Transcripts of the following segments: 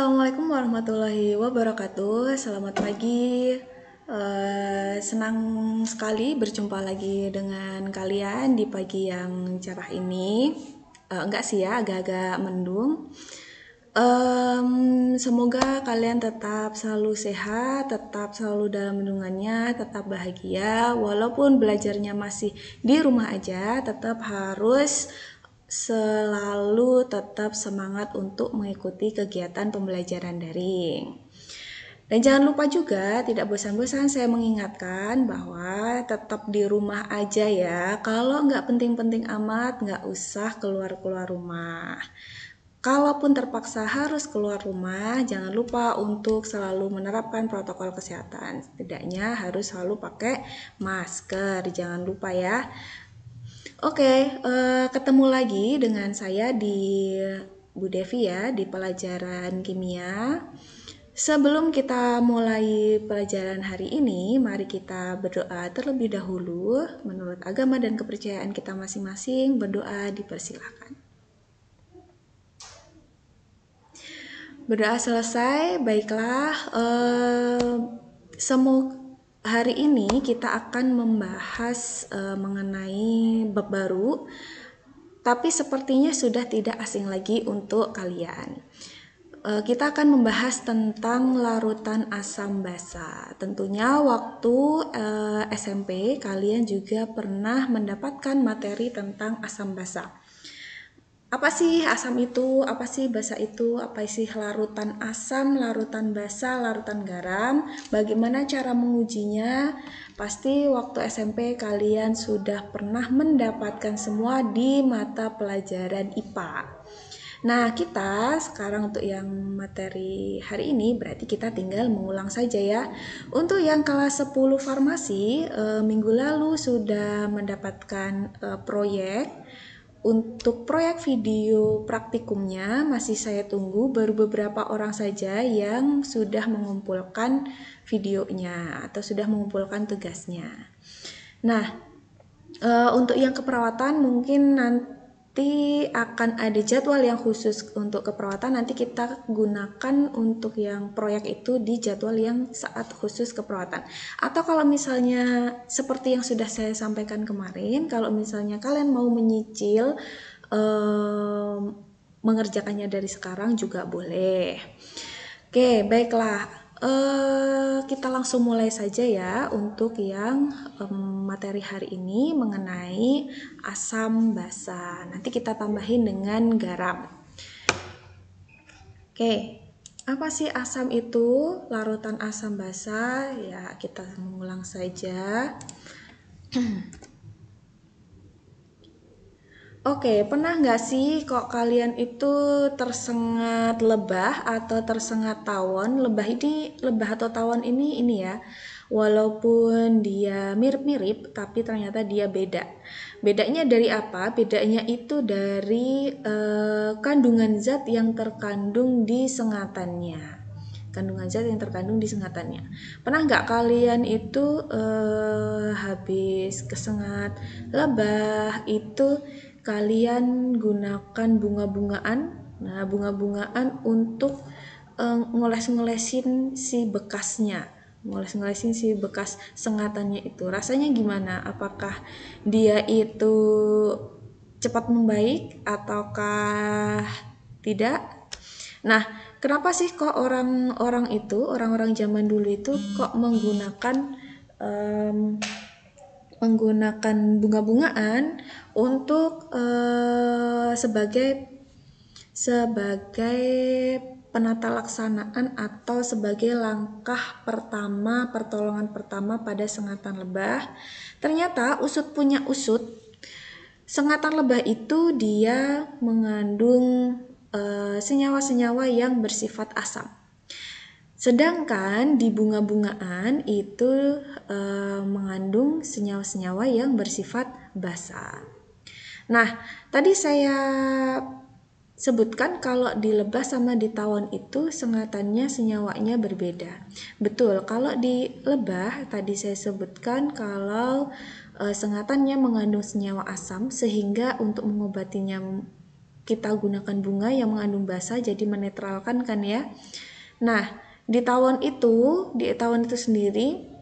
Assalamualaikum warahmatullahi wabarakatuh. Selamat pagi. Senang sekali berjumpa lagi dengan kalian di pagi yang cerah ini. Enggak sih ya, agak-agak mendung. Semoga kalian tetap selalu sehat, tetap selalu dalam lindungannya, tetap bahagia. Walaupun belajarnya masih di rumah aja, tetap harus selalu tetap semangat untuk mengikuti kegiatan pembelajaran daring. Dan jangan lupa juga, tidak bosan-bosan saya mengingatkan bahwa tetap di rumah aja ya. Kalau nggak penting-penting amat, nggak usah keluar-keluar rumah. Kalaupun terpaksa harus keluar rumah, jangan lupa untuk selalu menerapkan protokol kesehatan. Setidaknya harus selalu pakai masker, jangan lupa ya. Oke, ketemu lagi dengan saya di Bu Devi ya, di pelajaran kimia. Sebelum kita mulai pelajaran hari ini, mari kita berdoa terlebih dahulu. Menurut agama dan kepercayaan kita masing-masing, berdoa dipersilakan. Berdoa selesai, baiklah. Hari ini kita akan membahas mengenai bab baru, tapi sepertinya sudah tidak asing lagi untuk kalian. Kita akan membahas tentang larutan asam basa. Tentunya waktu SMP kalian juga pernah mendapatkan materi tentang asam basa. Apa sih asam itu? Apa sih basa itu? Apa sih larutan asam, larutan basa, larutan garam? Bagaimana cara mengujinya? Pasti waktu SMP kalian sudah pernah mendapatkan semua di mata pelajaran IPA. Nah, kita sekarang untuk yang materi hari ini berarti kita tinggal mengulang saja ya. Untuk yang kelas 10 farmasi, minggu lalu sudah mendapatkan proyek. Untuk proyek video praktikumnya masih saya tunggu, baru beberapa orang saja yang sudah mengumpulkan videonya atau sudah mengumpulkan tugasnya. Nah, untuk yang keperawatan mungkin nanti akan ada jadwal yang khusus untuk keperawatan. Nanti kita gunakan untuk yang proyek itu di jadwal yang saat khusus keperawatan. Atau kalau misalnya seperti yang sudah saya sampaikan kemarin, kalau misalnya kalian mau menyicil mengerjakannya dari sekarang juga boleh. Oke, baiklah. Kita langsung mulai saja ya untuk yang materi hari ini mengenai asam basa. Nanti kita tambahin dengan garam. Oke, apa sih asam itu? Larutan asam basa. Ya, kita mengulang saja. Oke, pernah nggak sih kok kalian itu tersengat lebah atau tersengat tawon? Lebah atau tawon ini ya. Walaupun dia mirip-mirip, tapi ternyata dia beda. Bedanya dari apa? Bedanya itu dari kandungan zat yang terkandung di sengatannya. Kandungan zat yang terkandung di sengatannya. Pernah nggak kalian itu habis kesengat lebah itu kalian gunakan bunga-bungaan? Nah, bunga-bungaan untuk ngoles-ngolesin si bekasnya, ngoles-ngolesin si bekas sengatannya itu. Rasanya gimana? Apakah dia itu cepat membaik ataukah tidak? Nah, kenapa sih kok orang-orang zaman dulu itu kok menggunakan bunga-bungaan untuk sebagai penata laksanaan atau sebagai langkah pertama, pertolongan pertama pada sengatan lebah? Ternyata usut punya usut, sengatan lebah itu dia mengandung senyawa-senyawa yang bersifat asam. Sedangkan di bunga-bungaan itu mengandung senyawa-senyawa yang bersifat basa. Nah, tadi saya sebutkan kalau di lebah sama di tawon itu sengatannya, senyawanya berbeda. Betul, kalau di lebah tadi saya sebutkan kalau sengatannya mengandung senyawa asam sehingga untuk mengobatinya kita gunakan bunga yang mengandung basa, jadi menetralkan kan ya. Nah, di tawon itu sendiri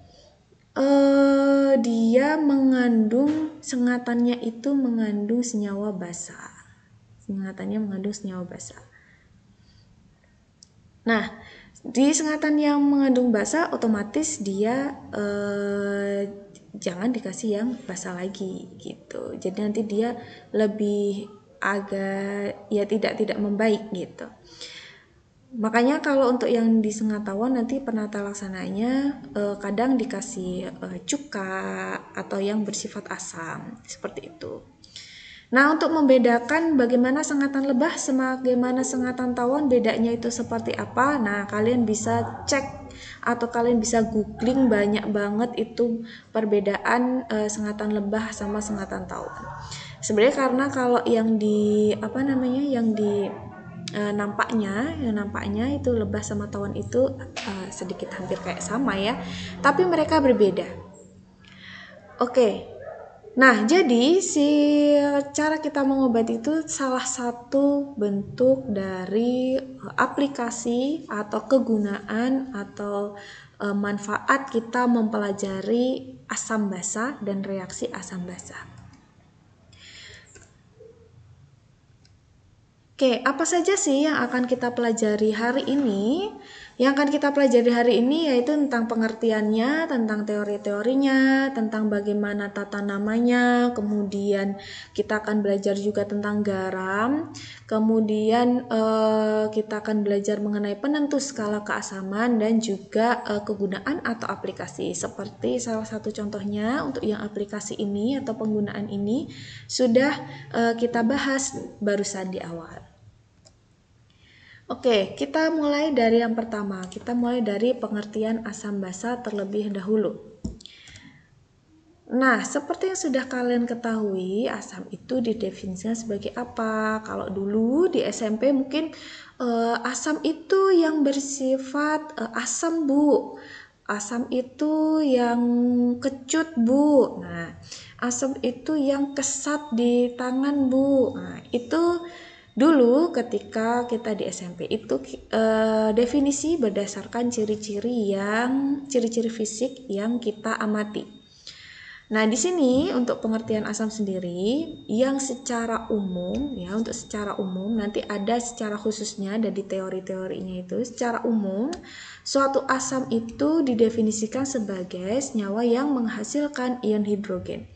dia mengandung, sengatannya itu mengandung senyawa basa. Nah, di sengatan yang mengandung basa otomatis dia jangan dikasih yang basa lagi gitu. Jadi nanti dia lebih agak ya tidak membaik gitu. Makanya kalau untuk yang di sengatawan nanti penata laksananya kadang dikasih cuka atau yang bersifat asam seperti itu. Nah, untuk membedakan bagaimana sengatan lebah sama bagaimana sengatan tawon, bedanya itu seperti apa? Nah, kalian bisa cek atau kalian bisa googling, banyak banget itu perbedaan sengatan lebah sama sengatan tawon. Sebenarnya karena kalau yang di nampaknya itu lebah sama tawon itu sedikit hampir kayak sama ya, tapi mereka berbeda. Oke. Nah, jadi cara kita mengobati itu salah satu bentuk dari aplikasi atau kegunaan atau manfaat kita mempelajari asam basa dan reaksi asam basa. Oke, apa saja sih yang akan kita pelajari hari ini? Yang akan kita pelajari hari ini yaitu tentang pengertiannya, tentang teori-teorinya, tentang bagaimana tata namanya, kemudian kita akan belajar juga tentang garam, kemudian kita akan belajar mengenai penentu skala keasaman dan juga kegunaan atau aplikasi. Seperti salah satu contohnya untuk yang aplikasi ini atau penggunaan ini sudah kita bahas barusan di awal. Oke, kita mulai dari yang pertama. Kita mulai dari pengertian asam basa terlebih dahulu. Nah, seperti yang sudah kalian ketahui, asam itu didefinisikan sebagai apa? Kalau dulu di SMP mungkin asam itu yang bersifat asam, Bu. Asam itu yang kecut, Bu. Nah, asam itu yang kesat di tangan, Bu. Nah, itu dulu ketika kita di SMP itu definisi berdasarkan ciri-ciri fisik yang kita amati. Nah, di sini untuk pengertian asam sendiri yang secara umum ya, untuk secara umum nanti ada secara khususnya ada di teori-teorinya itu. Secara umum, suatu asam itu didefinisikan sebagai senyawa yang menghasilkan ion hidrogen.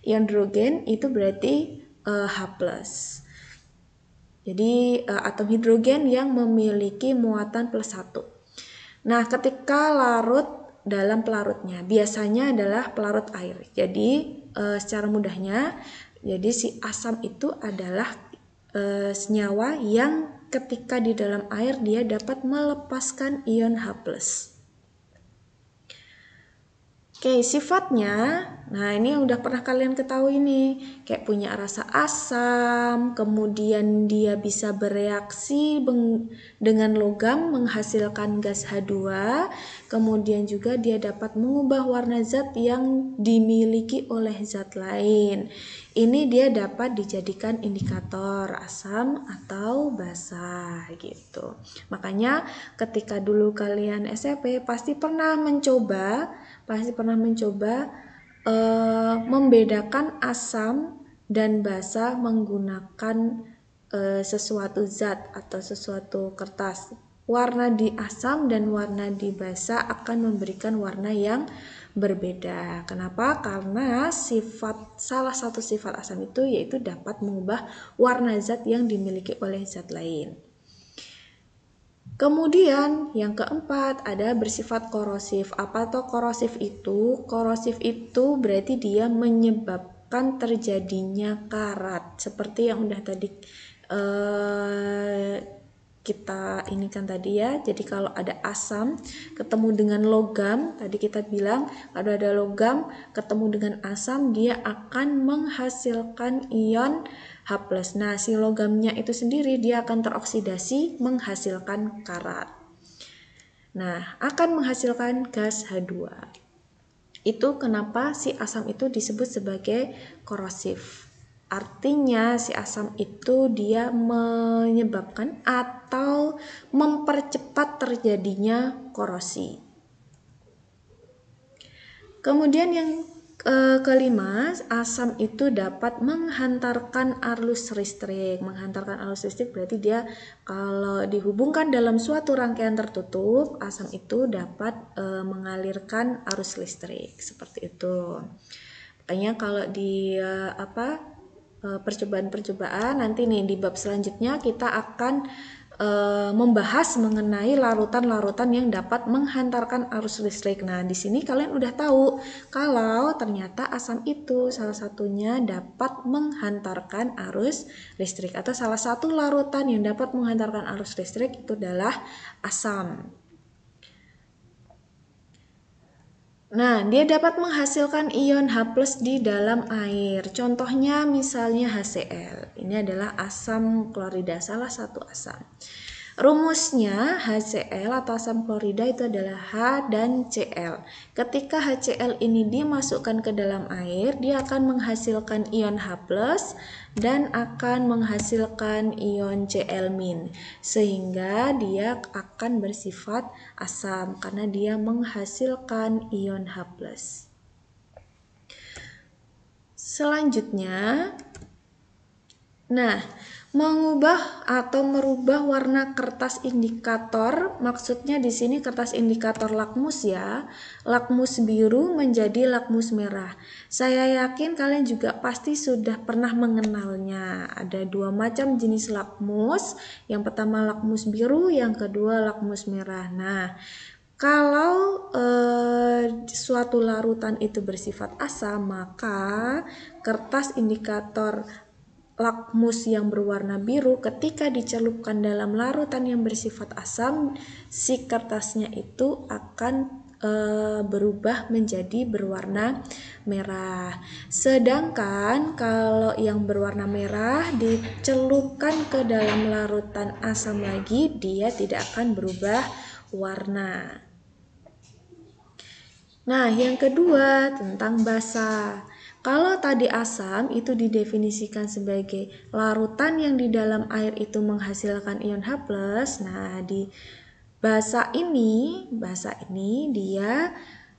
Ion hidrogen itu berarti H+. Jadi atom hidrogen yang memiliki muatan +1. Nah, ketika larut dalam pelarutnya, biasanya adalah pelarut air. Jadi secara mudahnya, jadi si asam itu adalah senyawa yang ketika di dalam air dia dapat melepaskan ion H+. Oke, sifatnya, nah ini yang udah pernah kalian ketahui nih, kayak punya rasa asam, kemudian dia bisa bereaksi dengan logam menghasilkan gas H2, kemudian juga dia dapat mengubah warna zat yang dimiliki oleh zat lain. Ini dia dapat dijadikan indikator asam atau basa gitu. Makanya ketika dulu kalian SMP pasti pernah mencoba membedakan asam dan basa menggunakan sesuatu zat atau sesuatu kertas. Warna di asam dan warna di basa akan memberikan warna yang berbeda. Kenapa? Karena salah satu sifat asam itu yaitu dapat mengubah warna zat yang dimiliki oleh zat lain. Kemudian yang keempat ada bersifat korosif. Apa tuh korosif itu? Korosif itu berarti dia menyebabkan terjadinya karat. Seperti yang udah tadi kita ini kan tadi ya. Jadi kalau ada asam ketemu dengan logam, tadi kita bilang kalau ada logam ketemu dengan asam dia akan menghasilkan ion H+. Nah, si logamnya itu sendiri dia akan teroksidasi menghasilkan karat. Nah, akan menghasilkan gas H2. Itu kenapa si asam itu disebut sebagai korosif Artinya si asam itu dia menyebabkan atau mempercepat terjadinya korosi. Kemudian yang kelima, asam itu dapat menghantarkan arus listrik. Menghantarkan arus listrik berarti dia kalau dihubungkan dalam suatu rangkaian tertutup, asam itu dapat mengalirkan arus listrik seperti itu. Makanya kalau di percobaan-percobaan nanti nih di bab selanjutnya kita akan membahas mengenai larutan-larutan yang dapat menghantarkan arus listrik. Nah, di sini kalian udah tahu kalau ternyata asam itu salah satunya dapat menghantarkan arus listrik, atau salah satu larutan yang dapat menghantarkan arus listrik itu adalah asam. Nah, dia dapat menghasilkan ion H+ di dalam air. Contohnya misalnya HCl. Ini adalah asam klorida, salah satu asam. Rumusnya HCl atau asam klorida itu adalah H dan Cl. Ketika HCl ini dimasukkan ke dalam air, dia akan menghasilkan ion H+ dan akan menghasilkan ion Cl-, sehingga dia akan bersifat asam karena dia menghasilkan ion H+. Selanjutnya, mengubah atau merubah warna kertas indikator, maksudnya di sini kertas indikator lakmus ya, lakmus biru menjadi lakmus merah. Saya yakin kalian juga pasti sudah pernah mengenalnya. Ada dua macam jenis lakmus, yang pertama lakmus biru, yang kedua lakmus merah. Nah, kalau suatu larutan itu bersifat asam, maka kertas indikator lakmus yang berwarna biru ketika dicelupkan dalam larutan yang bersifat asam, si kertasnya itu akan berubah menjadi berwarna merah. Sedangkan kalau yang berwarna merah dicelupkan ke dalam larutan asam lagi, dia tidak akan berubah warna. Nah, yang kedua tentang basa. Kalau tadi asam itu didefinisikan sebagai larutan yang di dalam air itu menghasilkan ion H+. Nah, di basa ini dia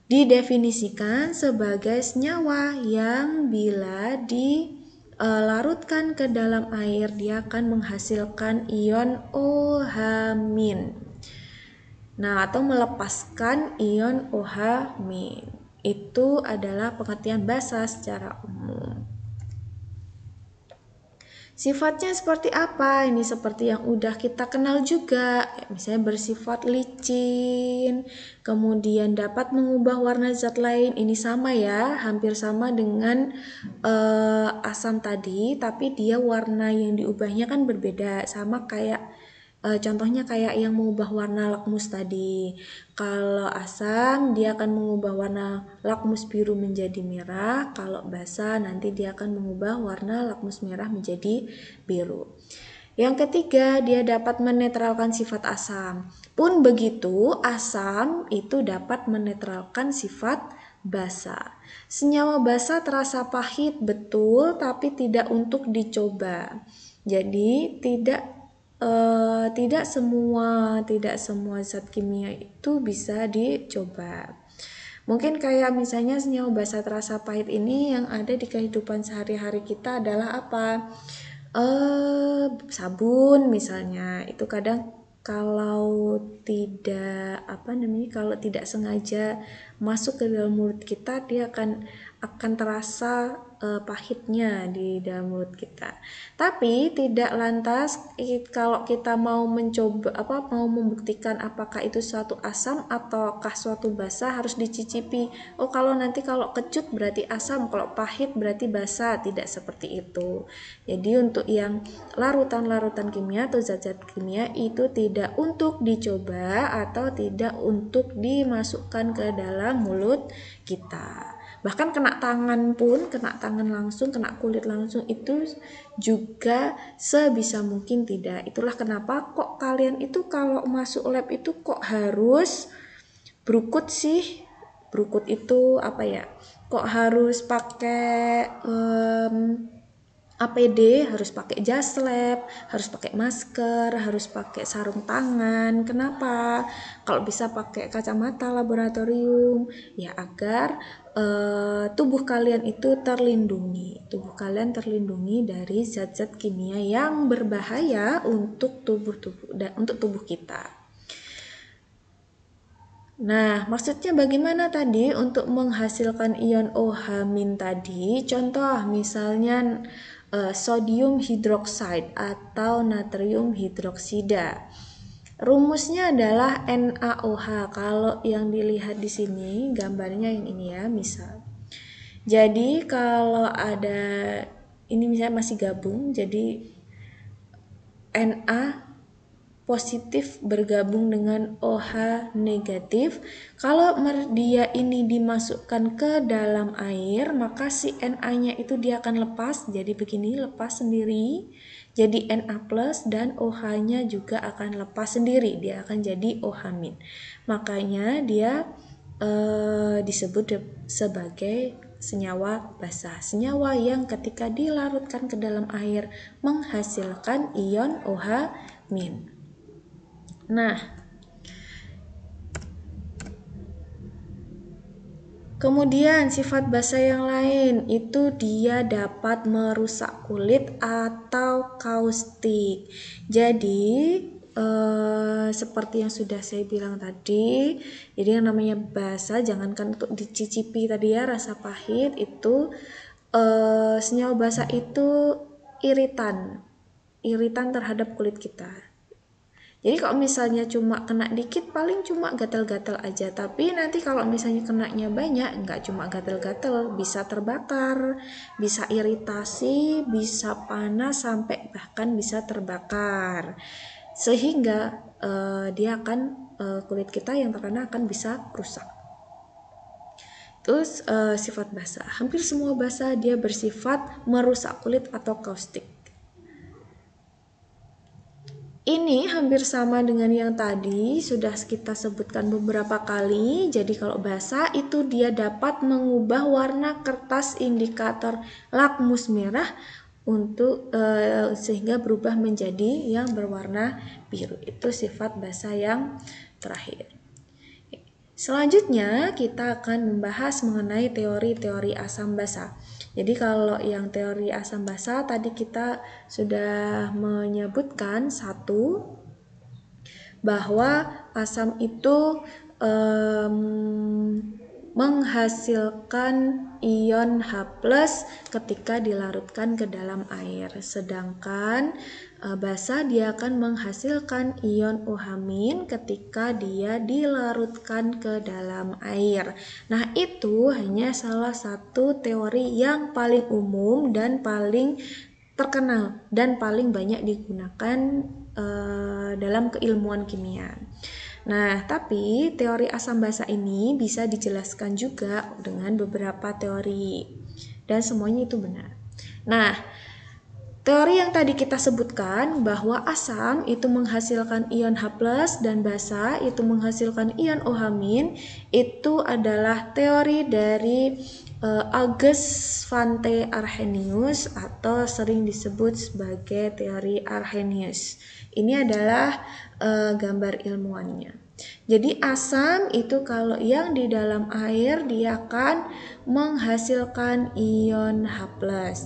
didefinisikan sebagai senyawa yang bila dilarutkan ke dalam air dia akan menghasilkan ion OH-. Nah, atau melepaskan ion OH-. Itu adalah pengertian basa secara umum. Sifatnya seperti apa? Ini seperti yang udah kita kenal juga, misalnya bersifat licin, kemudian dapat mengubah warna zat lain. Ini sama ya, hampir sama dengan asam tadi, tapi dia warna yang diubahnya kan berbeda, sama kayak contohnya kayak yang mengubah warna lakmus tadi. Kalau asam dia akan mengubah warna lakmus biru menjadi merah, kalau basa nanti dia akan mengubah warna lakmus merah menjadi biru. Yang ketiga, dia dapat menetralkan sifat asam. Pun begitu, asam itu dapat menetralkan sifat basa. Senyawa basa terasa pahit betul, tapi tidak untuk dicoba. Jadi tidak semua zat kimia itu bisa dicoba. Mungkin kayak misalnya senyawa basa terasa pahit ini yang ada di kehidupan sehari-hari kita adalah apa? Sabun misalnya. Itu kadang kalau tidak sengaja masuk ke dalam mulut kita, dia akan terasa pahitnya di dalam mulut kita. Tapi tidak lantas kalau kita mau membuktikan apakah itu suatu asam ataukah suatu basa harus dicicipi. Kalau kecut berarti asam, kalau pahit berarti basa. Tidak seperti itu. Jadi untuk yang larutan-larutan kimia atau zat-zat kimia itu tidak untuk dicoba atau tidak untuk dimasukkan ke dalam mulut kita. Bahkan kena tangan langsung, kena kulit langsung itu juga sebisa mungkin tidak. Itulah kenapa kok kalian itu kalau masuk lab itu kok harus berukut sih. Berukut itu apa ya? Kok harus pakai APD harus pakai jas lab, harus pakai masker, harus pakai sarung tangan. Kenapa? Kalau bisa pakai kacamata laboratorium, ya agar tubuh kalian itu terlindungi. Tubuh kalian terlindungi dari zat-zat kimia yang berbahaya untuk tubuh kita. Nah, maksudnya bagaimana tadi untuk menghasilkan ion OH- tadi? Contoh misalnya sodium hidroksida atau natrium hidroksida. Rumusnya adalah NaOH. Kalau yang dilihat di sini gambarnya yang ini ya, misal. Jadi kalau ada ini misalnya masih gabung, jadi Na positif bergabung dengan OH negatif. Kalau dia ini dimasukkan ke dalam air, maka si Na-nya itu dia akan lepas. Jadi begini, lepas sendiri. Jadi Na plus dan OH-nya juga akan lepas sendiri. Dia akan jadi OH-. Makanya dia disebut sebagai senyawa basa. Senyawa yang ketika dilarutkan ke dalam air menghasilkan ion OH-. Nah, kemudian sifat basa yang lain itu dia dapat merusak kulit atau kaustik. Jadi seperti yang sudah saya bilang tadi, jadi yang namanya basa jangankan untuk dicicipi tadi ya, rasa pahit itu senyawa basa itu iritan terhadap kulit kita. Jadi kalau misalnya cuma kena dikit paling cuma gatal-gatal aja, tapi nanti kalau misalnya kenanya banyak nggak cuma gatal-gatal, bisa terbakar, bisa iritasi, bisa panas, sampai bahkan bisa terbakar. Sehingga dia akan kulit kita yang terkena akan bisa rusak. Terus sifat basa, hampir semua basa dia bersifat merusak kulit atau kaustik. Ini hampir sama dengan yang tadi, sudah kita sebutkan beberapa kali. Jadi kalau basa itu dia dapat mengubah warna kertas indikator lakmus merah untuk sehingga berubah menjadi yang berwarna biru. Itu sifat basa yang terakhir. Selanjutnya kita akan membahas mengenai teori-teori asam basa. Jadi kalau yang teori asam basa tadi kita sudah menyebutkan satu, bahwa asam itu menghasilkan ion H+ ketika dilarutkan ke dalam air. Sedangkan basa dia akan menghasilkan ion OH- ketika dia dilarutkan ke dalam air. Nah, itu hanya salah satu teori yang paling umum dan paling terkenal dan paling banyak digunakan dalam keilmuan kimia. Nah, tapi teori asam basa ini bisa dijelaskan juga dengan beberapa teori dan semuanya itu benar. Nah, teori yang tadi kita sebutkan bahwa asam itu menghasilkan ion H+ dan basa itu menghasilkan ion OH- itu adalah teori dari August van T. Arrhenius atau sering disebut sebagai teori Arrhenius. Ini adalah gambar ilmuannya. Jadi asam itu kalau yang di dalam air dia akan menghasilkan ion H+.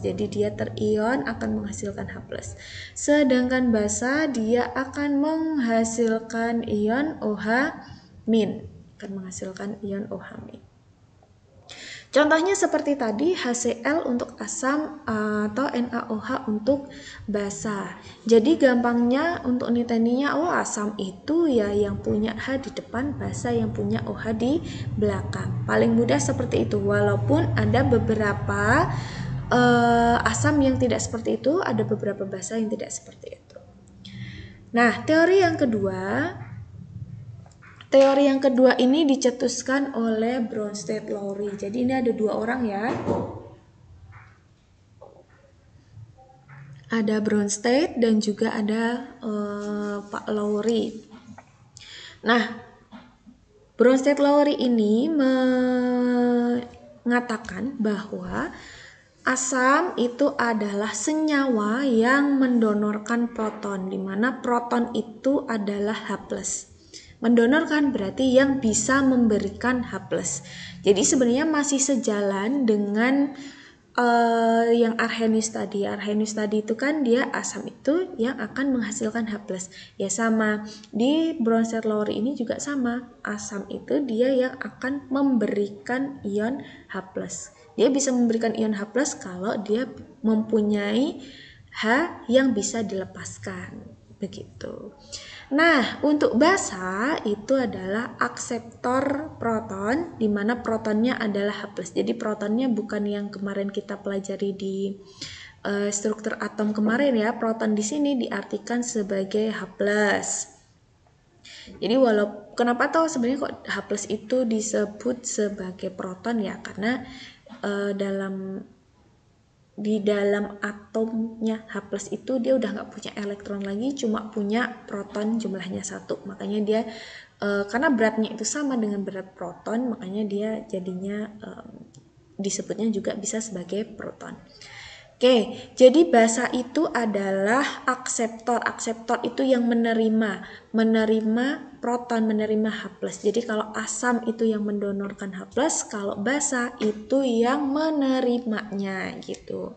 Jadi dia terion akan menghasilkan H+. Sedangkan basa dia akan menghasilkan ion OH-, akan menghasilkan ion OH-. Contohnya seperti tadi HCl untuk asam atau NaOH untuk basa. Jadi gampangnya untuk niteninya, asam itu ya yang punya H di depan, basa yang punya OH di belakang. Paling mudah seperti itu, walaupun ada beberapa asam yang tidak seperti itu, ada beberapa basa yang tidak seperti itu. Nah, teori yang kedua ini dicetuskan oleh Bronsted-Lowry. Jadi ini ada dua orang ya. Ada Bronsted dan juga ada Pak Lowry. Nah, Bronsted-Lowry ini mengatakan bahwa Asam itu adalah senyawa yang mendonorkan proton, di mana proton itu adalah H+. Mendonorkan berarti yang bisa memberikan H+. Jadi sebenarnya masih sejalan dengan yang Arrhenius tadi. Arrhenius tadi itu kan dia asam itu yang akan menghasilkan H+. Ya sama, di Bronsted-Lowry ini juga sama. Asam itu dia yang akan memberikan ion H+. Dia bisa memberikan ion H+ kalau dia mempunyai H yang bisa dilepaskan. Begitu. Nah, untuk basa itu adalah akseptor proton, di mana protonnya adalah H+. Jadi protonnya bukan yang kemarin kita pelajari di struktur atom kemarin ya. Proton di sini diartikan sebagai H+. Jadi kenapa tahu sebenarnya kok H+ itu disebut sebagai proton ya? Karena di dalam atomnya H+ itu dia udah nggak punya elektron lagi, cuma punya proton jumlahnya 1. Makanya dia karena beratnya itu sama dengan berat proton, makanya dia jadinya disebutnya juga bisa sebagai proton. Oke, jadi basa itu adalah akseptor. Akseptor itu yang menerima proton, menerima H+. Jadi kalau asam itu yang mendonorkan H+, kalau basa itu yang menerimanya gitu.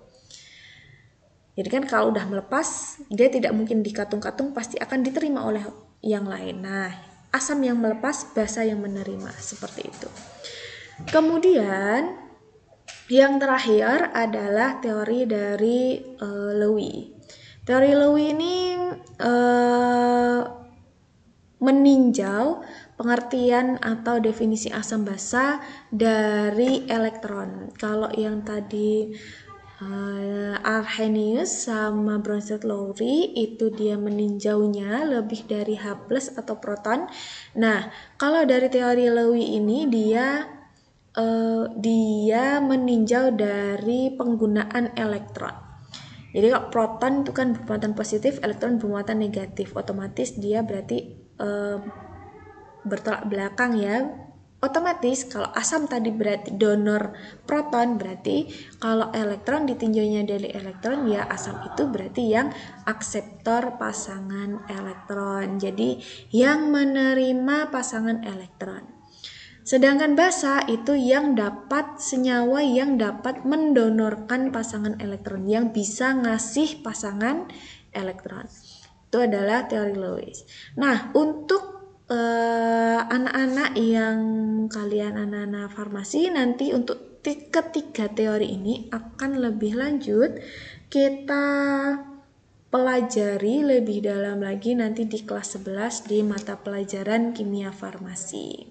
Jadi kan kalau udah melepas, dia tidak mungkin dikatung-katung, pasti akan diterima oleh yang lain. Nah, asam yang melepas, basa yang menerima, seperti itu. Kemudian yang terakhir adalah teori dari Lewy. Teori Lewy ini meninjau pengertian atau definisi asam basa dari elektron. Kalau yang tadi Arrhenius sama Bronsted-Lowry itu dia meninjaunya lebih dari H+ atau proton. Nah, kalau dari teori Lewy ini dia meninjau dari penggunaan elektron. Jadi kalau proton itu kan bermuatan positif, elektron bermuatan negatif, otomatis dia berarti bertolak belakang ya. Otomatis kalau asam tadi berarti donor proton, berarti kalau elektron ditinjaunya dari elektron ya asam itu berarti yang akseptor pasangan elektron. Jadi yang menerima pasangan elektron. Sedangkan basa itu yang dapat senyawa yang dapat mendonorkan pasangan elektron, yang bisa ngasih pasangan elektron. Itu adalah teori Lewis. Nah, untuk anak-anak yang anak-anak farmasi nanti untuk ketiga teori ini akan lebih lanjut kita pelajari lebih dalam lagi nanti di kelas 11 di mata pelajaran kimia farmasi.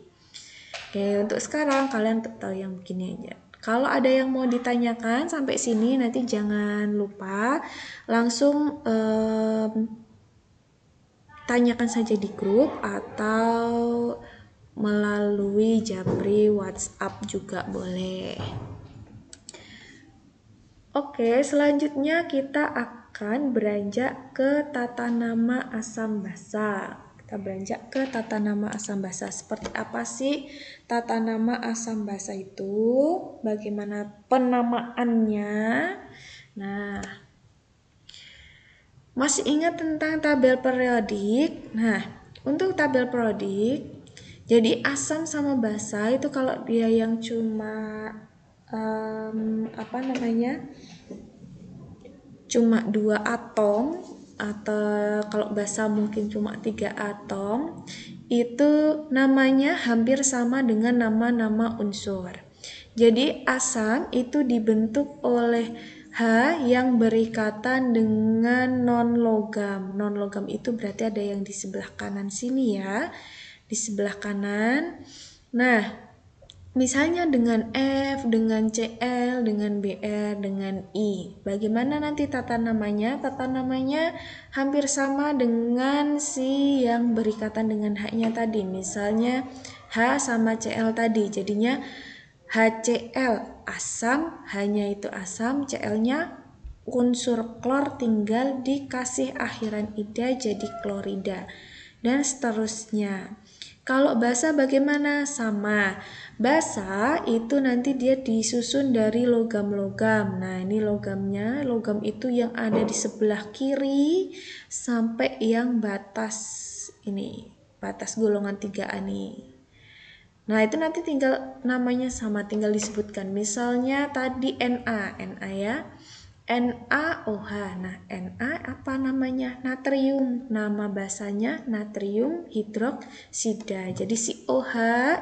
Oke, untuk sekarang kalian tahu yang begini aja. Kalau ada yang mau ditanyakan sampai sini nanti jangan lupa langsung tanyakan saja di grup atau melalui Japri WhatsApp juga boleh. Oke, selanjutnya kita akan beranjak ke tata nama asam basa. Kita beranjak ke tata nama asam basa. Seperti apa sih tata nama asam basa itu? Bagaimana penamaannya? Nah, masih ingat tentang tabel periodik? Nah, untuk tabel periodik, jadi asam sama basa itu kalau dia yang cuma cuma 2 atom, atau kalau basa mungkin cuma 3 atom, itu namanya hampir sama dengan nama-nama unsur. Jadi asam itu dibentuk oleh H yang berikatan dengan non-logam. Non-logam itu berarti ada yang di sebelah kanan sini ya. Di sebelah kanan. Nah, misalnya dengan F, dengan Cl, dengan Br, dengan I. Bagaimana nanti tata namanya? Tata namanya hampir sama dengan si yang berikatan dengan H-nya tadi. Misalnya H sama Cl tadi. Jadinya HCl asam, hanya itu asam, Cl-nya unsur klor tinggal dikasih akhiran ida jadi klorida dan seterusnya. Kalau basa bagaimana? Sama. Basa itu nanti dia disusun dari logam-logam. Nah, ini logamnya. Logam itu yang ada di sebelah kiri sampai yang batas ini. Batas golongan 3A nih. Nah, itu nanti tinggal namanya sama, tinggal disebutkan. Misalnya tadi Na ya. NaOH. Nah, Na apa namanya? Natrium. Nama basanya natrium hidroksida. Jadi si OH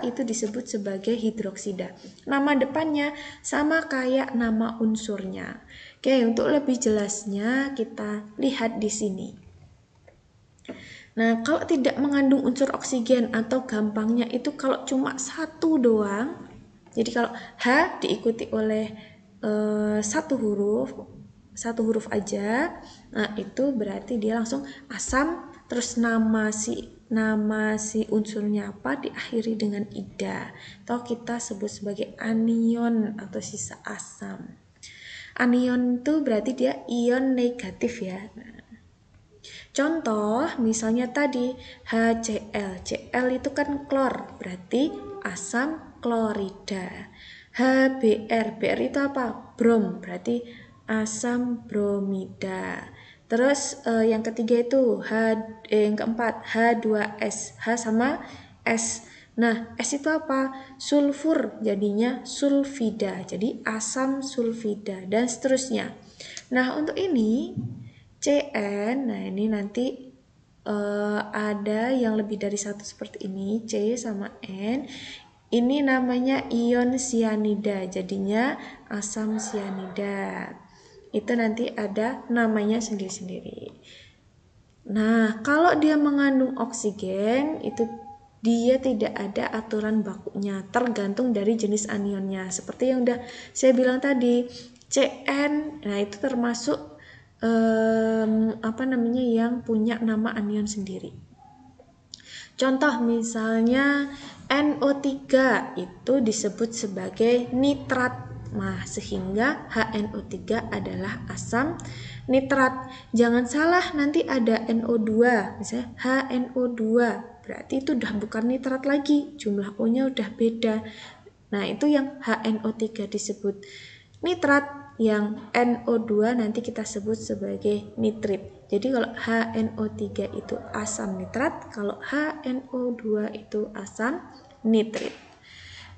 itu disebut sebagai hidroksida. Nama depannya sama kayak nama unsurnya. Oke, untuk lebih jelasnya kita lihat di sini. Nah, kalau tidak mengandung unsur oksigen atau gampangnya itu kalau cuma satu doang, jadi kalau H diikuti oleh satu huruf aja, nah itu berarti dia langsung asam, terus nama si unsurnya apa diakhiri dengan ida, atau kita sebut sebagai anion atau sisa asam. Anion itu berarti dia ion negatif ya. Nah, contoh misalnya tadi HCl. Cl itu kan klor, berarti asam klorida. HBr. Br itu apa? Brom, berarti asam bromida. Terus yang ketiga itu yang keempat H2S. H sama S. Nah, S itu apa? Sulfur, jadinya sulfida. Jadi asam sulfida dan seterusnya. Nah, untuk ini Cn, nah ini nanti ada yang lebih dari satu seperti ini, C sama N. Ini namanya ion sianida, jadinya asam sianida. Itu nanti ada namanya sendiri-sendiri. Nah, kalau dia mengandung oksigen, itu dia tidak ada aturan bakunya, tergantung dari jenis anionnya. Seperti yang udah saya bilang tadi, Cn, nah itu termasuk yang punya nama anion sendiri. Contoh misalnya NO3 itu disebut sebagai nitrat. Nah, sehingga HNO3 adalah asam nitrat. Jangan salah, nanti ada NO2, misalnya HNO2, berarti itu udah bukan nitrat lagi, jumlah O-nya udah beda. Nah, itu yang HNO3 disebut nitrat. Yang NO2 nanti kita sebut sebagai nitrit. Jadi kalau HNO3 itu asam nitrat, kalau HNO2 itu asam nitrit.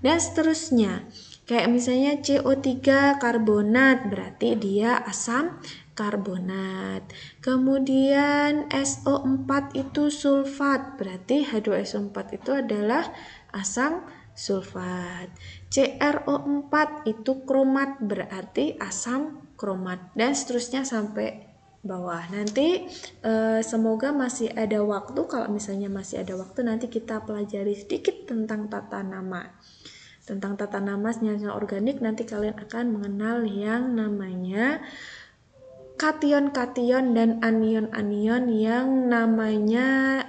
Dan seterusnya, kayak misalnya CO3 karbonat, berarti dia asam karbonat. Kemudian SO4 itu sulfat, berarti H2SO4 itu adalah asam sulfat. CrO4 itu kromat, berarti asam kromat, dan seterusnya sampai bawah. Nanti semoga masih ada waktu, kalau misalnya masih ada waktu nanti kita pelajari sedikit tentang tata nama. Tentang tata nama senyawa organik nanti kalian akan mengenal yang namanya kation-kation dan anion-anion yang namanya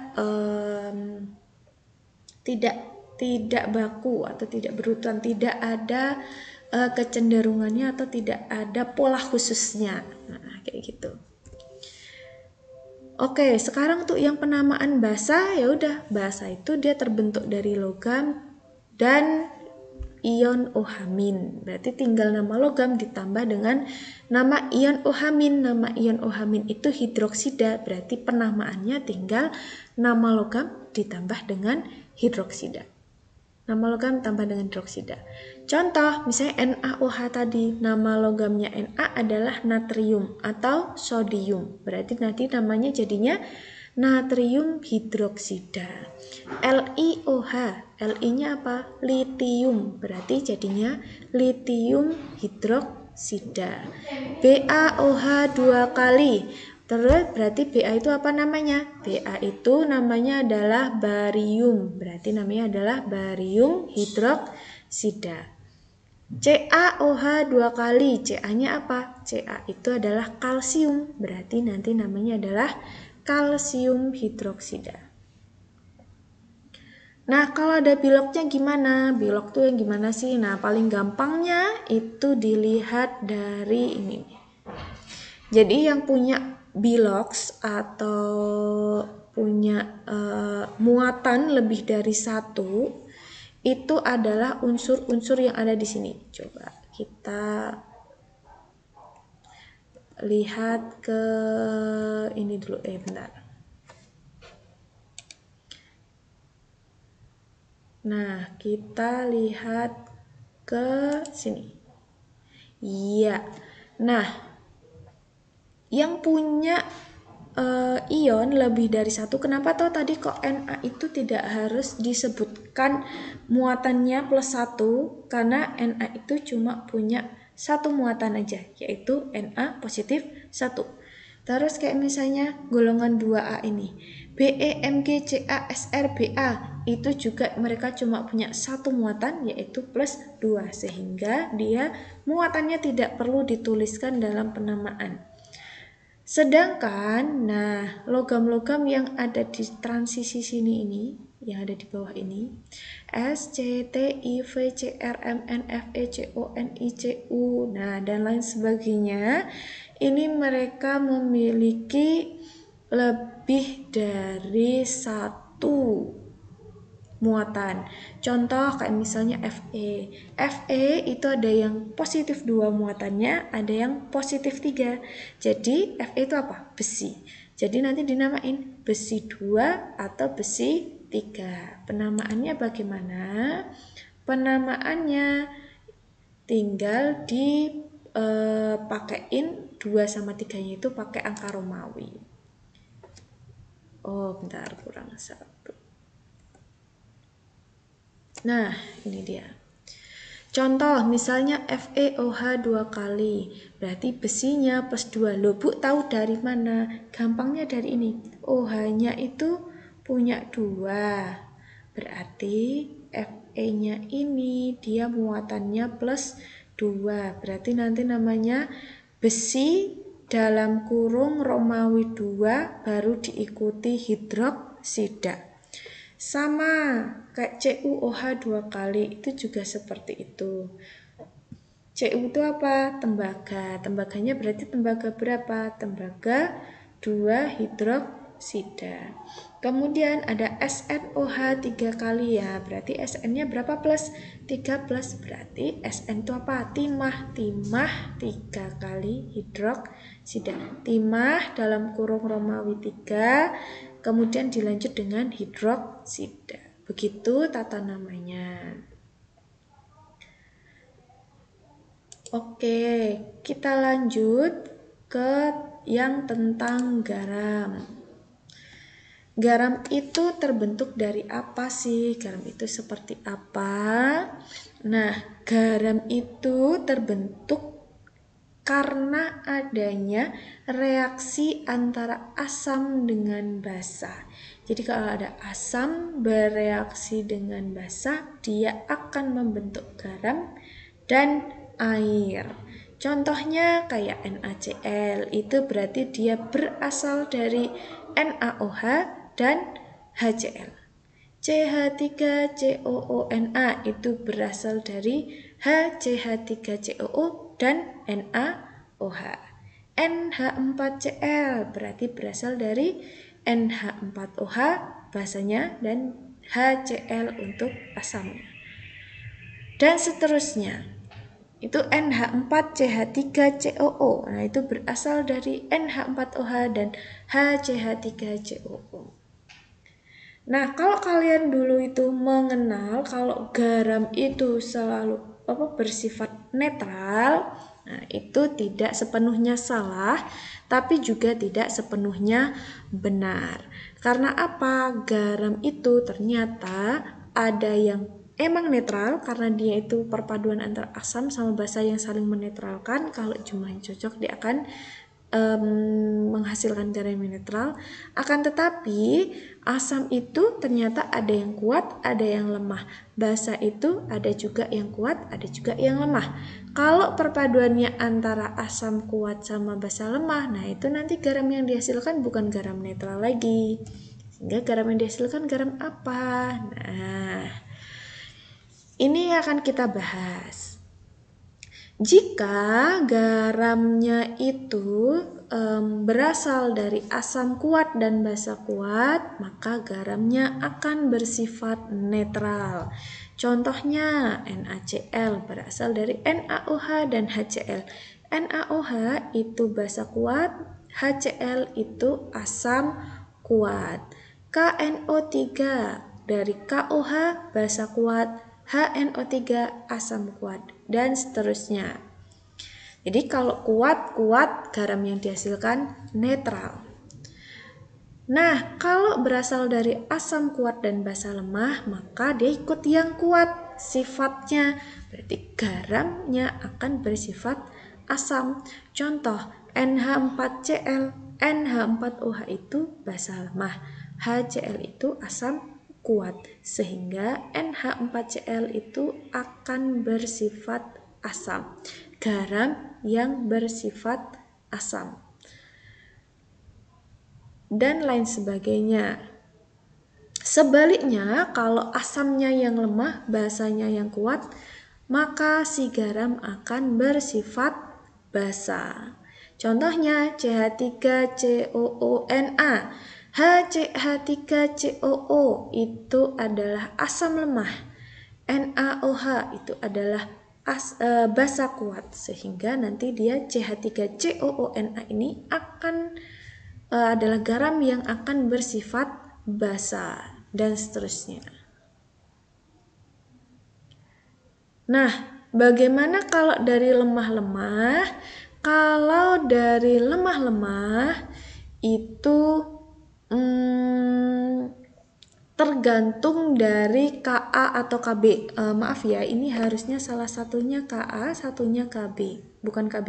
tidak baku atau tidak berurutan, tidak ada kecenderungannya atau tidak ada pola khususnya. Nah, kayak gitu. Oke, sekarang untuk yang penamaan basa, ya udah, basa itu dia terbentuk dari logam dan ion OH-. Berarti tinggal nama logam ditambah dengan nama ion OH-. Nama ion OH- itu hidroksida, berarti penamaannya tinggal nama logam ditambah dengan hidroksida. Nama logam tambah dengan hidroksida. Contoh, misalnya NaOH tadi, nama logamnya Na adalah natrium atau sodium. Berarti nanti namanya jadinya natrium hidroksida. LiOH, Li-nya apa? Litium, berarti jadinya litium hidroksida. BaOH 2 kali. Terus berarti Ba itu apa namanya? Ba itu namanya adalah barium. Berarti namanya adalah barium hidroksida. CaOH 2 kali. Ca-nya apa? Ca itu adalah kalsium. Berarti nanti namanya adalah kalsium hidroksida. Nah, kalau ada biloknya gimana? Bilok tuh yang gimana sih? Nah, paling gampangnya itu dilihat dari ini. Jadi yang punya bilox atau punya muatan lebih dari satu, itu adalah unsur-unsur yang ada di sini. Coba kita lihat ke ini dulu, bentar. Nah, kita lihat ke sini. Iya. Nah, yang punya ion lebih dari satu, kenapa toh tadi kok Na itu tidak harus disebutkan muatannya plus satu, karena Na itu cuma punya satu muatan aja, yaitu Na positif 1. Terus kayak misalnya golongan 2A ini, Be, Mg, Ca, Sr, Ba, itu juga mereka cuma punya satu muatan, yaitu plus 2, sehingga dia muatannya tidak perlu dituliskan dalam penamaan. Sedangkan, nah, logam-logam yang ada di transisi sini ini, yang ada di bawah ini, S, C, T, I, V, C, R, M, N, F, E, C, O, N, I, C, U, nah, dan lain sebagainya, ini mereka memiliki lebih dari satu muatan. Contoh kayak misalnya Fe. Fe itu ada yang positif 2 muatannya, ada yang positif 3. Jadi Fe itu apa? Besi. Jadi nanti dinamain besi 2 atau besi 3. Penamaannya bagaimana? Penamaannya tinggal dipakein 2 sama 3-nya itu pakai angka Romawi. Oh, bentar, kurang 1. Nah, ini dia. Contoh, misalnya FeOH 2 kali. Berarti besinya plus 2. Loh, Bu, tahu dari mana? Gampangnya dari ini. OH-nya itu punya 2. Berarti Fe-nya ini dia muatannya plus 2. Berarti nanti namanya besi dalam kurung Romawi 2 baru diikuti hidroksida. Sama kayak CuOH 2 kali, itu juga seperti itu. Cu itu apa? Tembaga. Tembaganya berarti tembaga berapa? Tembaga 2 hidroksida. Kemudian ada SnOH 3 kali ya. Berarti Sn-nya berapa plus? 3 plus. Berarti Sn itu apa? Timah. Timah 3 kali hidroksida. Timah dalam kurung Romawi 3. Kemudian dilanjut dengan hidroksida. Begitu tata namanya. Oke, kita lanjut ke yang tentang garam. Garam itu terbentuk dari apa sih? Garam itu seperti apa? Nah, garam itu terbentuk karena adanya reaksi antara asam dengan basa. Jadi kalau ada asam bereaksi dengan basa, dia akan membentuk garam dan air. Contohnya kayak NaCl, itu berarti dia berasal dari NaOH dan HCl. CH3COONa itu berasal dari HCH3COO dan NaOH. NH4Cl berarti berasal dari NH4OH basanya dan HCl untuk asamnya. Dan seterusnya. Itu NH4CH3COO. Nah, itu berasal dari NH4OH dan HCH3COO. Nah, kalau kalian dulu itu mengenal kalau garam itu selalu bersifat netral, nah itu tidak sepenuhnya salah, tapi juga tidak sepenuhnya benar. Karena apa? Garam itu ternyata ada yang emang netral karena dia itu perpaduan antara asam sama basa yang saling menetralkan. Kalau jumlahnya cocok, dia akan menghasilkan garam yang netral. Akan tetapi asam itu ternyata ada yang kuat, ada yang lemah. Basa itu ada juga yang kuat, ada juga yang lemah. Kalau perpaduannya antara asam kuat sama basa lemah, nah itu nanti garam yang dihasilkan bukan garam netral lagi. Sehingga garam yang dihasilkan garam apa? Nah, ini akan kita bahas. Jika garamnya itu berasal dari asam kuat dan basa kuat, maka garamnya akan bersifat netral. Contohnya NaCl berasal dari NaOH dan HCl. NaOH itu basa kuat, HCl itu asam kuat. KNO3 dari KOH basa kuat, HNO3 asam kuat, dan seterusnya. Jadi kalau kuat, garam yang dihasilkan netral. Nah, kalau berasal dari asam kuat dan basa lemah, maka dia ikut yang kuat sifatnya. Berarti garamnya akan bersifat asam. Contoh, NH4Cl, NH4OH itu basa lemah, HCl itu asam kuat, sehingga NH4Cl itu akan bersifat asam. Garam yang bersifat asam dan lain sebagainya. Sebaliknya, kalau asamnya yang lemah, basanya yang kuat, maka si garam akan bersifat basa. Contohnya CH3COONa. HCH3COO itu adalah asam lemah. NaOH itu adalah basa kuat, sehingga nanti dia CH3COONa ini akan adalah garam yang akan bersifat basa, dan seterusnya. Nah, bagaimana kalau dari lemah-lemah? Kalau dari lemah-lemah itu tergantung dari Ka atau Kb. Maaf ya, ini harusnya salah satunya Ka, satunya Kb, bukan Kb.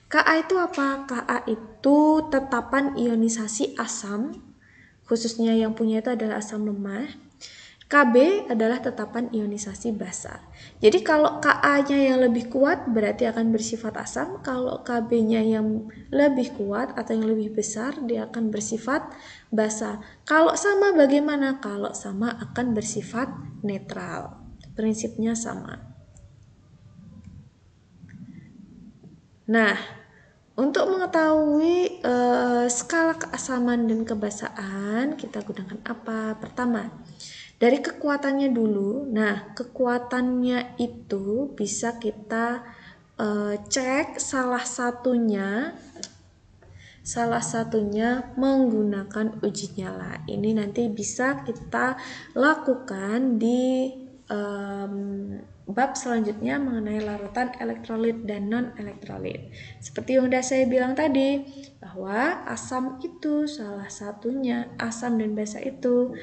Ka itu apa? Ka itu tetapan ionisasi asam, khususnya yang punya itu adalah asam lemah. Kb adalah tetapan ionisasi basa. Jadi kalau Ka-nya yang lebih kuat berarti akan bersifat asam, kalau Kb-nya yang lebih kuat atau yang lebih besar dia akan bersifat basa. Kalau sama bagaimana? Kalau sama akan bersifat netral. Prinsipnya sama. Nah, untuk mengetahui skala keasaman dan kebasaan, kita gunakan apa? Pertama, dari kekuatannya dulu. Nah, kekuatannya itu bisa kita cek salah satunya menggunakan uji nyala. Ini nanti bisa kita lakukan di bab selanjutnya mengenai larutan elektrolit dan non-elektrolit. Seperti yang sudah saya bilang tadi, bahwa asam itu salah satunya, asam dan basa itu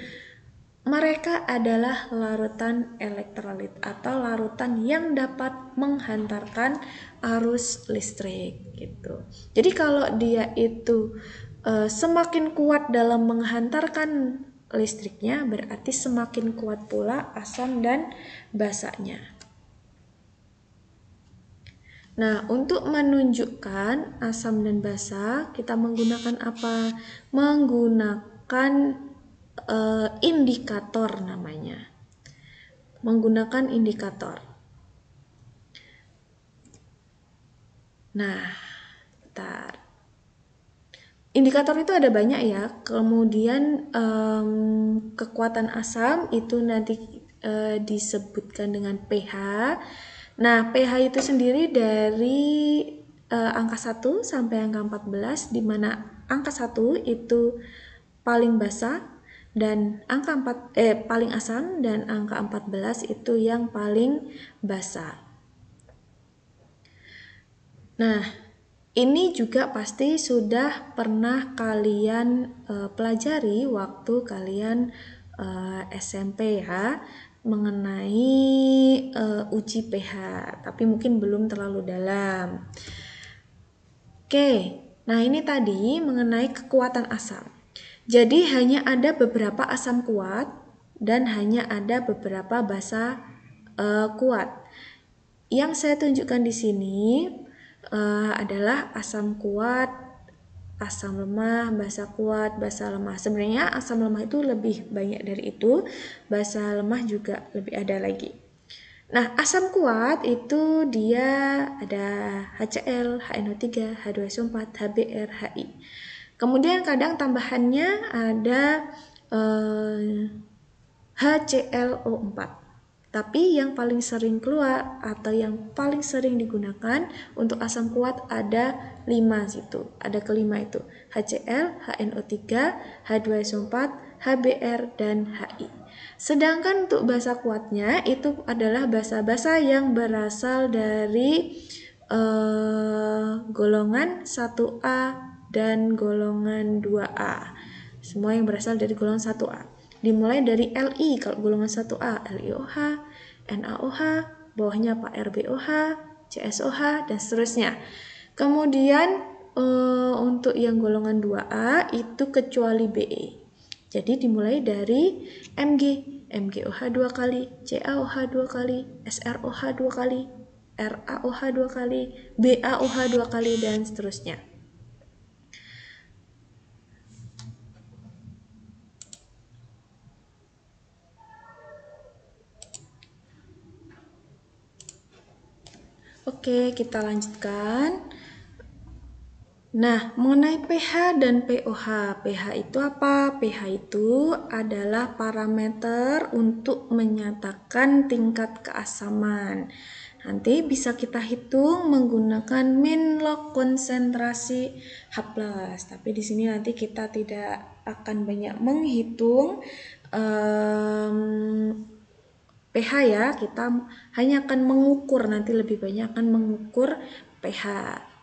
mereka adalah larutan elektrolit atau larutan yang dapat menghantarkan arus listrik gitu. Jadi kalau dia itu semakin kuat dalam menghantarkan listriknya, berarti semakin kuat pula asam dan basanya. Nah, untuk menunjukkan asam dan basa, kita menggunakan apa? Menggunakan indikator namanya. Menggunakan indikator. Nah, bentar. Indikator itu ada banyak ya. Kemudian kekuatan asam itu nanti disebutkan dengan pH. Nah, pH itu sendiri dari angka 1 sampai angka 14, di mana angka 1 itu paling basa dan angka paling asam, dan angka 14 itu yang paling basa. Nah, ini juga pasti sudah pernah kalian pelajari waktu kalian SMP ya, mengenai uji pH, tapi mungkin belum terlalu dalam. Oke, nah ini tadi mengenai kekuatan asam. Jadi hanya ada beberapa asam kuat dan hanya ada beberapa basa kuat. Yang saya tunjukkan di sini adalah asam kuat, asam lemah, basa kuat, basa lemah. Sebenarnya asam lemah itu lebih banyak dari itu, basa lemah juga lebih ada lagi. Nah, asam kuat itu dia ada HCl, HNO3, H2SO4, HBr, HI. Kemudian kadang tambahannya ada HClO4. Tapi yang paling sering keluar atau yang paling sering digunakan untuk asam kuat ada 5 situ. Ada kelima itu HCl, HNO3, H2SO4, HBr, dan HI. Sedangkan untuk basa kuatnya itu adalah basa-basa yang berasal dari golongan 1A dan golongan 2A. Semua yang berasal dari golongan 1A. Dimulai dari Li kalau golongan 1A, LiOH, NaOH, bawahnya RbOH, CSOH, dan seterusnya. Kemudian untuk yang golongan 2A itu kecuali Be. Jadi dimulai dari Mg, MgOH 2 kali, CaOH 2 kali, SrOH 2 kali, RaOH 2 kali, BaOH 2 kali, dan seterusnya. Oke, kita lanjutkan. Nah, mengenai pH dan pOH. pH itu apa? pH itu adalah parameter untuk menyatakan tingkat keasaman. Nanti bisa kita hitung menggunakan min log konsentrasi H+. Tapi di sini nanti kita tidak akan banyak menghitung pH ya, kita hanya akan mengukur, nanti lebih banyak akan mengukur pH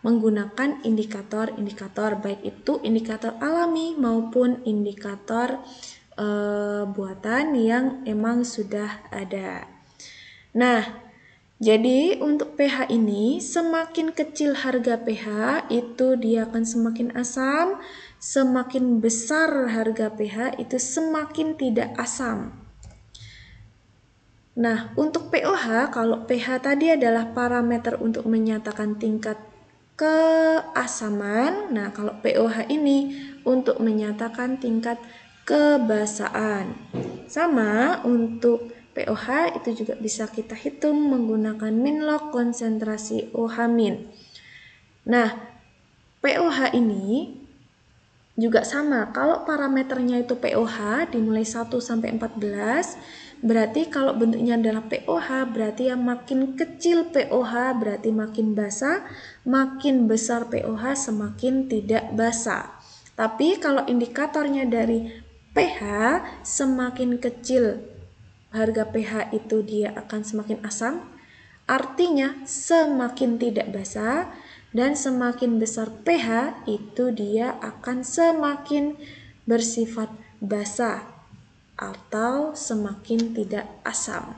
menggunakan indikator-indikator, baik itu indikator alami maupun indikator buatan yang emang sudah ada. Nah, jadi untuk pH ini semakin kecil harga pH itu dia akan semakin asam, semakin besar harga pH itu semakin tidak asam. Nah, untuk pOH, kalau pH tadi adalah parameter untuk menyatakan tingkat keasaman. Nah, kalau pOH ini untuk menyatakan tingkat kebasaan. Sama untuk pOH itu juga bisa kita hitung menggunakan min log konsentrasi OH min. Nah, pOH ini juga sama, kalau parameternya itu pOH dimulai 1 sampai 14, berarti kalau bentuknya adalah pOH berarti yang makin kecil pOH berarti makin basa, makin besar pOH semakin tidak basa. Tapi kalau indikatornya dari pH semakin kecil harga pH itu dia akan semakin asam, artinya semakin tidak basa. Dan semakin besar pH itu dia akan semakin bersifat basa atau semakin tidak asam.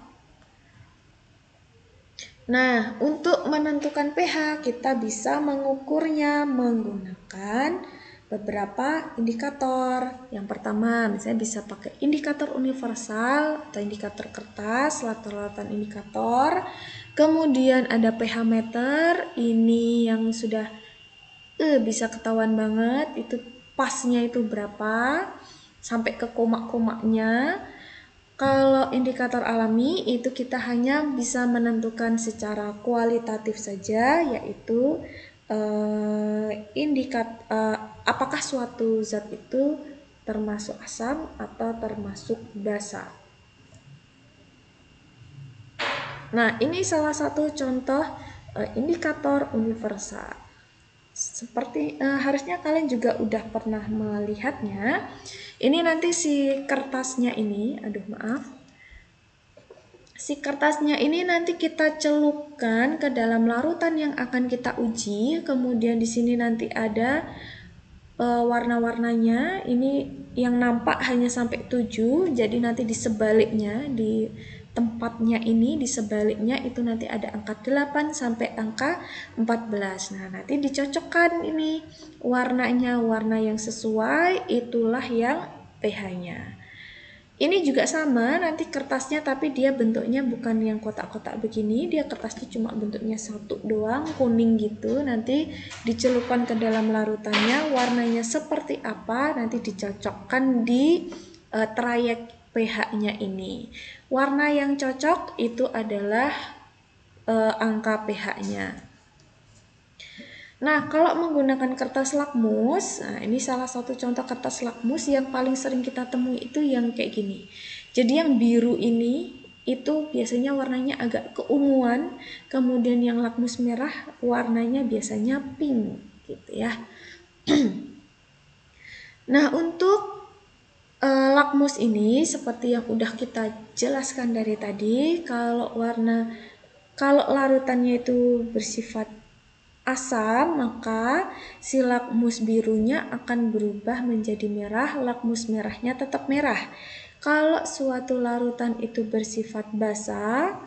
Nah, untuk menentukan pH kita bisa mengukurnya menggunakan beberapa indikator. Yang pertama, misalnya bisa pakai indikator universal atau indikator kertas, latar-latan indikator. Kemudian ada pH meter, ini yang sudah bisa ketahuan banget itu pasnya itu berapa sampai ke koma-komanya. Kalau indikator alami itu kita hanya bisa menentukan secara kualitatif saja, yaitu apakah suatu zat itu termasuk asam atau termasuk basa. Nah, ini salah satu contoh indikator universal. Seperti harusnya kalian juga udah pernah melihatnya. Ini nanti si kertasnya ini, si kertasnya ini nanti kita celupkan ke dalam larutan yang akan kita uji. Kemudian di sini nanti ada warna-warnanya. Ini yang nampak hanya sampai 7. Jadi nanti di sebaliknya, di tempatnya ini, di sebaliknya itu nanti ada angka 8 sampai angka 14. Nah, nanti dicocokkan ini warnanya, warna yang sesuai itulah yang pH-nya. Ini juga sama, nanti kertasnya tapi dia bentuknya bukan yang kotak-kotak begini, dia kertasnya cuma bentuknya satu doang, kuning gitu. Nanti dicelupkan ke dalam larutannya, warnanya seperti apa nanti dicocokkan di trayek pH-nya ini. Warna yang cocok itu adalah angka pH-nya. Nah, kalau menggunakan kertas lakmus, nah ini salah satu contoh kertas lakmus yang paling sering kita temui itu yang kayak gini. Jadi yang biru ini itu biasanya warnanya agak keunguan, kemudian yang lakmus merah warnanya biasanya pink gitu ya. Nah, untuk lakmus ini seperti yang udah kita jelaskan dari tadi, kalau larutannya itu bersifat asam, maka si lakmus birunya akan berubah menjadi merah, lakmus merahnya tetap merah. Kalau suatu larutan itu bersifat basa,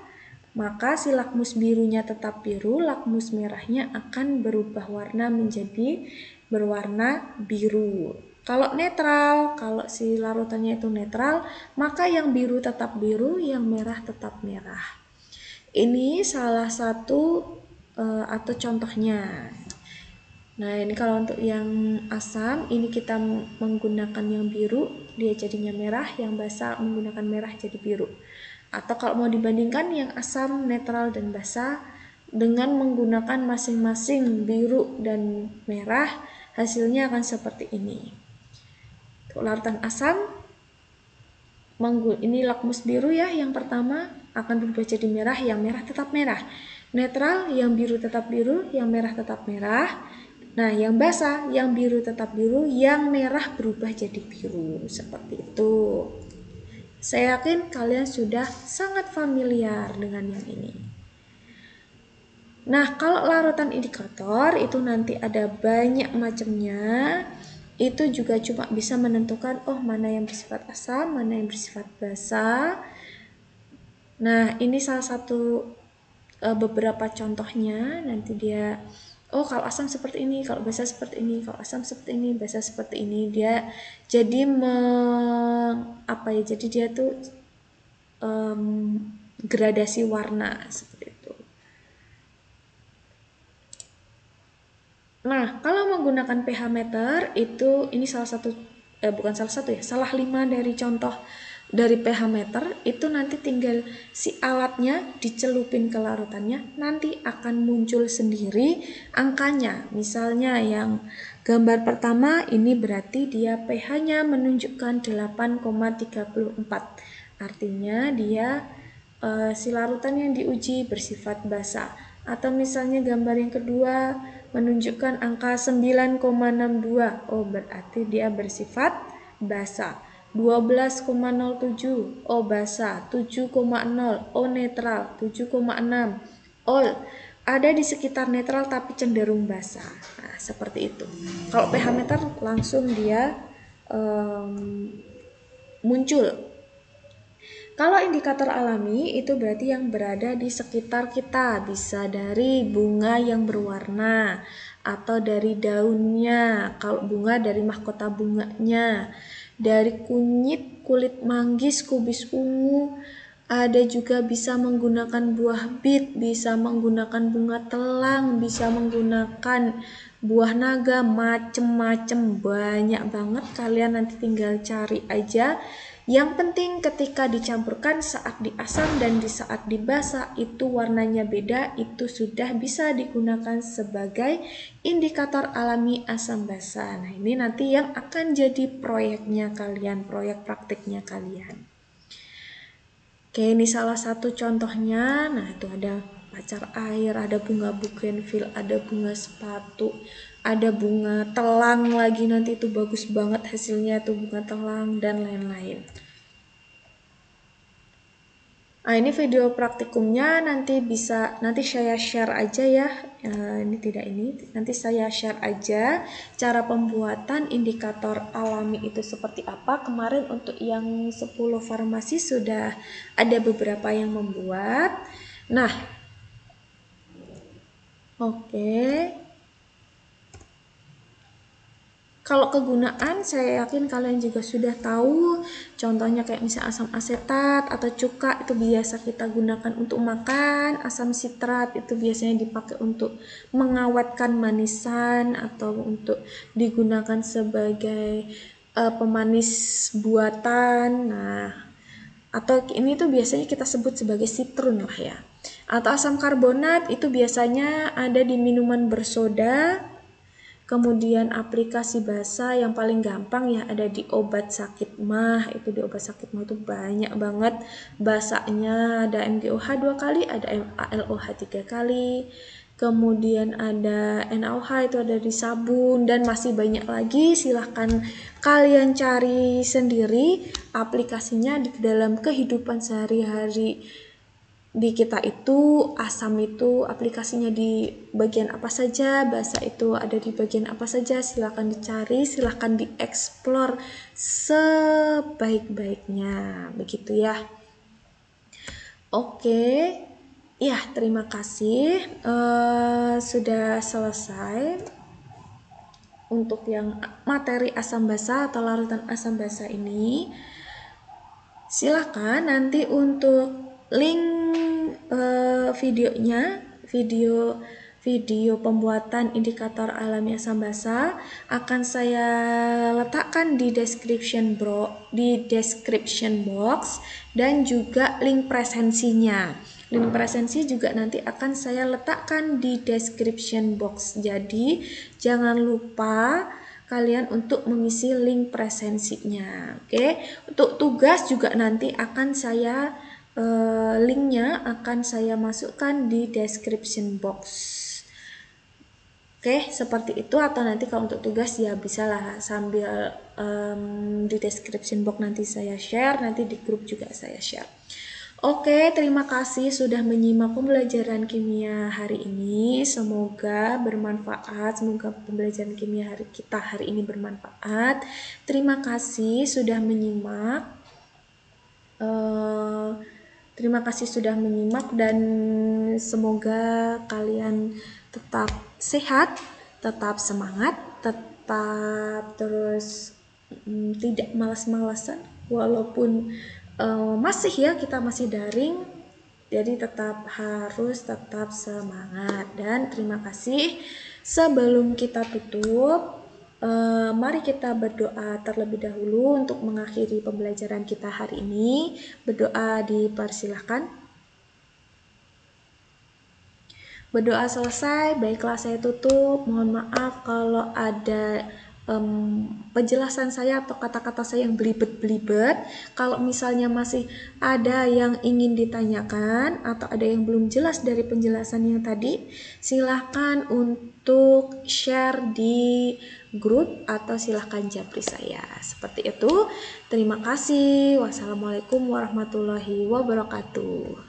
maka si lakmus birunya tetap biru, lakmus merahnya akan berubah warna menjadi berwarna biru. Kalau netral, kalau si larutannya itu netral, maka yang biru tetap biru, yang merah tetap merah. Ini salah satu atau contohnya. Nah, ini kalau untuk yang asam, ini kita menggunakan yang biru, dia jadinya merah, yang basa menggunakan merah jadi biru. Atau kalau mau dibandingkan yang asam, netral, dan basa dengan menggunakan masing-masing biru dan merah, hasilnya akan seperti ini. Untuk larutan asam, ini lakmus biru ya, yang pertama akan berubah jadi merah, yang merah tetap merah. Netral, yang biru tetap biru, yang merah tetap merah. Nah, yang basa, yang biru tetap biru, yang merah berubah jadi biru. Seperti itu. Saya yakin kalian sudah sangat familiar dengan yang ini. Nah, kalau larutan indikator itu nanti ada banyak macamnya. Itu juga cuma bisa menentukan mana yang bersifat asam, mana yang bersifat basa. Nah, ini salah satu beberapa contohnya. Nanti dia kalau asam seperti ini, kalau basa seperti ini, kalau asam seperti ini, basa seperti ini. Dia jadi jadi dia tuh gradasi warna seperti itu. Nah, kalau menggunakan pH meter itu ini salah 5 dari contoh dari pH meter. Itu nanti tinggal si alatnya dicelupin ke larutannya, nanti akan muncul sendiri angkanya. Misalnya yang gambar pertama ini berarti dia pH-nya menunjukkan 8,34. Artinya dia si larutan yang diuji bersifat basa. Atau misalnya gambar yang kedua menunjukkan angka 9,62. Berarti dia bersifat basa. 12,07. Basa. 7,0. Netral. 7,6. Ada di sekitar netral tapi cenderung basa. Nah, seperti itu. Kalau pH meter langsung dia muncul. Kalau indikator alami itu berarti yang berada di sekitar kita, bisa dari bunga yang berwarna atau dari daunnya, kalau bunga dari mahkota bunganya, dari kulit manggis, kubis ungu, ada juga bisa menggunakan buah bit, bisa menggunakan bunga telang, bisa menggunakan buah naga, macem-macem, banyak banget. Kalian nanti tinggal cari aja. Yang penting ketika dicampurkan saat diasam dan di saat dibasa itu warnanya beda, itu sudah bisa digunakan sebagai indikator alami asam basa. Nah, ini nanti yang akan jadi proyeknya kalian, proyek praktiknya kalian. Oke, ini salah satu contohnya. Nah, itu ada pacar air, ada bunga bougainville, ada bunga sepatu, ada bunga telang lagi, nanti itu bagus banget hasilnya tuh bunga telang dan lain-lain. Nah, ini video praktikumnya nanti saya share aja ya. Nanti saya share aja cara pembuatan indikator alami itu seperti apa. Kemarin untuk yang 10 farmasi sudah ada beberapa yang membuat. Nah, oke. Kalau kegunaan saya yakin kalian juga sudah tahu, contohnya kayak misalnya asam asetat atau cuka itu biasa kita gunakan untuk makan, asam sitrat itu biasanya dipakai untuk mengawetkan manisan atau untuk digunakan sebagai pemanis buatan. Nah, atau ini tuh biasanya kita sebut sebagai sitrum lah ya. Atau asam karbonat itu biasanya ada di minuman bersoda. Kemudian aplikasi basa yang paling gampang ya ada di obat sakit mah. Itu di obat sakit mah itu banyak banget basanya, ada MgOH 2 kali, ada ALOH 3 kali. Kemudian ada NaOH itu ada di sabun dan masih banyak lagi. Silahkan kalian cari sendiri aplikasinya di dalam kehidupan sehari-hari. Di kita itu asam itu aplikasinya di bagian apa saja, basa itu ada di bagian apa saja, silahkan dicari, silahkan dieksplor sebaik-baiknya, begitu ya. Oke, ya terima kasih, sudah selesai untuk yang materi asam basa atau larutan asam basa ini. Silahkan nanti untuk link videonya, video pembuatan indikator alami asam basa akan saya letakkan di description box dan juga link presensinya. Link presensi juga nanti akan saya letakkan di description box. Jadi jangan lupa kalian untuk mengisi link presensinya. Oke, untuk tugas juga nanti akan saya linknya akan saya masukkan di description box. Oke, seperti itu. Atau nanti kalau untuk tugas ya bisalah sambil di description box nanti saya share, nanti di grup juga saya share. Oke, terima kasih sudah menyimak pembelajaran kimia hari ini. Semoga bermanfaat, semoga pembelajaran kimia kita hari ini bermanfaat. Terima kasih sudah menyimak. Terima kasih sudah menyimak dan semoga kalian tetap sehat, tetap semangat, tetap terus tidak malas-malasan walaupun masih ya kita masih daring, jadi harus tetap semangat. Dan terima kasih. Sebelum kita tutup, mari kita berdoa terlebih dahulu untuk mengakhiri pembelajaran kita hari ini. Berdoa dipersilahkan. Berdoa selesai, baiklah saya tutup. Mohon maaf kalau ada penjelasan saya atau kata-kata saya yang belibet-belibet. Kalau misalnya masih ada yang ingin ditanyakan atau ada yang belum jelas dari penjelasan yang tadi, silahkan untuk share di grup atau silahkan japri saya. Seperti itu. Terima kasih. Wassalamualaikum warahmatullahi wabarakatuh.